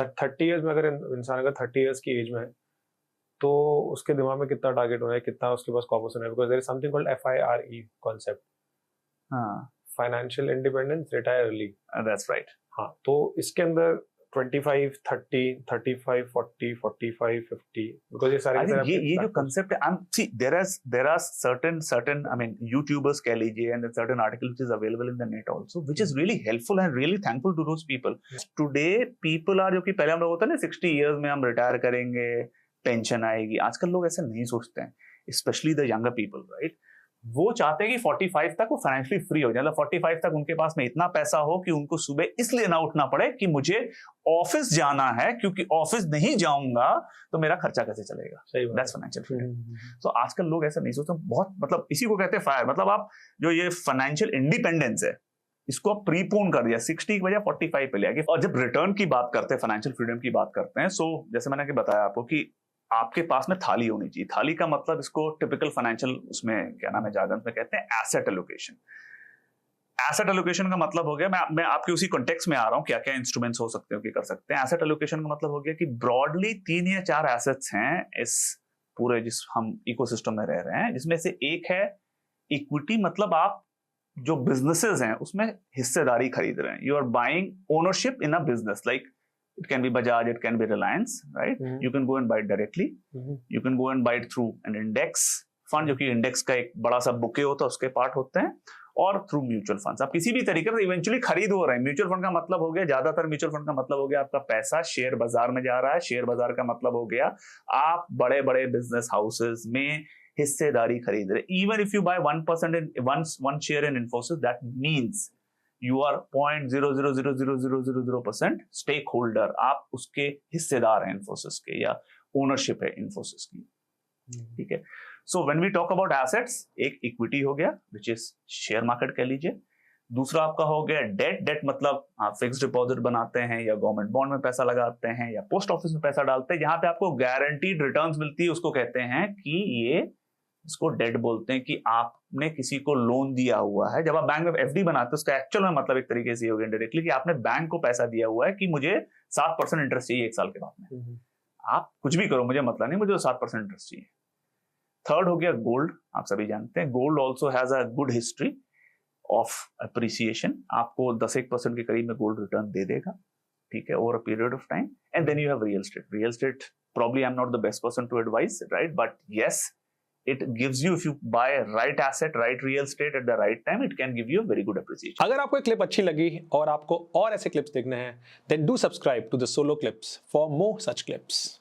30 years में, अगर इंसान अगर 30 ईयर्स की एज में है, तो उसके दिमाग में कितना टारगेट होना है, कितना उसके पास कॉर्पस होना है, because there is something called FIRE concept, हाँ, financial independence, retire early. That's right. हाँ, तो इसके अंदर 25, 30, 35, 40, 45, 50, बिकॉज ये सारे I के think सारे ये आपके जो factors- कंसेप्ट है, see there are certain I mean YouTubers कह लीजिए and certain articles which is available in the net also which is really helpful and really thankful to those people. Today people are, जो कि पहले हम लोग होता है ना 60 years में हम रिटायर करेंगे, पेंशन आएगी, आजकल लोग ऐसे नहीं सोचते हैं, specially the younger people, right. वो चाहते हैं कि 45 तक वो फाइनेंशियली फ्री हो जाए, मतलब 45 तक उनके पास में इतना पैसा हो कि उनको सुबह इसलिए ना उठना पड़े कि मुझे ऑफिस जाना है, क्योंकि ऑफिस नहीं जाऊंगा तो मेरा खर्चा कैसे चलेगा। That's financial freedom. तो आजकल लोग ऐसा नहीं सोचते, बहुत मतलब इसी को कहते हैं फायर, मतलब आप जो ये फाइनेंशियल इंडिपेंडेंस है इसको आप प्रीपोन कर दिया, 60 की बजाय 45 पे ले आके। और जब रिटर्न की बात करते हैं, फाइनेंशियल फ्रीडम की बात करते हैं, सो जैसे मैंने बताया आपको कि आपके पास में थाली होनी चाहिए। थाली का मतलब इसको टिपिकल फाइनेंशियल उसमें क्या नाम है जार्गन में कहते हैं एसेट एलोकेशन। एसेट एलोकेशन का मतलब हो गया, मैं आपके उसी कॉन्टेक्स्ट में आ रहा हूं, क्या क्या इंस्ट्रूमेंट्स हो सकते हो कि कर सकते हैं। एसेट एलोकेशन का मतलब हो गया कि ब्रॉडली 3 या 4 एसेट्स हैं इस पूरे जिस हम इकोसिस्टम में रह रहे हैं, जिसमें से एक है इक्विटी, मतलब आप जो बिजनेसेस हैं उसमें हिस्सेदारी खरीद रहे हैं। You are buying ownership in a business, like it can be Bajaj, it can be Reliance, right? You can go and buy it directly. You can go and buy it through an index fund, जो कि index का एक बड़ा सा bouquet होता है, उसके part होते हैं, और थ्रू म्यूचुअल फंड्स। आप किसी भी तरीके से इवेंचुअली खरीद हो रहे हैं। म्यूचुअल फंड का मतलब हो गया, ज्यादातर म्यूचुअल फंड का मतलब हो गया आपका पैसा शेयर बाजार में जा रहा है। शेयर बाजार का मतलब हो गया आप बड़े बड़े बिजनेस हाउसेस में हिस्सेदारी खरीद रहे। Even if you buy 1% in one share in Infosys, that means you are 0.000000% stakeholder, आप उसके हिस्सेदार हैं इन्फोसिस के, या ओनरशिप है इन्फोसिस की, ठीक है। So when we talk about assets, एक इक्विटी हो गया विच इज शेयर मार्केट कह लीजिए, दूसरा आपका हो गया डेट। डेट मतलब आप फिक्स डिपॉजिट बनाते हैं या गवर्नमेंट बॉन्ड में पैसा लगाते हैं या पोस्ट ऑफिस में पैसा डालते हैं, जहां पे आपको गारंटीड रिटर्न्स मिलती है, उसको कहते हैं कि ये, इसको डेट बोलते हैं कि आपने किसी को लोन दिया हुआ है। जब आप बैंक में एफडी बनाते हैं उसका एक्चुअल में मतलब एक तरीके से हो गया डायरेक्टली कि आपने बैंक को पैसा दिया हुआ है कि मुझे 7% इंटरेस्ट चाहिए 1 साल के बाद में। आप कुछ भी करो मुझे मतलब नहीं, मुझे 7% इंटरेस्ट चाहिए। थर्ड हो गया गोल्ड। आप सभी जानते हैं gold also has a good history of appreciation, आपको 10-1% के करीब में गोल्ड रिटर्न दे देगा, ठीक है, over a period of time. And then you have real estate. Real estate probably I'm not the best person to advise, right? But yes, it gives you, if you buy a right asset, right real estate at the right time, it can give you a very good appreciation. अगर आपको ये clip अच्छी लगी और आपको और ऐसे clips देखने हैं, then do subscribe to the Solo Clips for more such clips.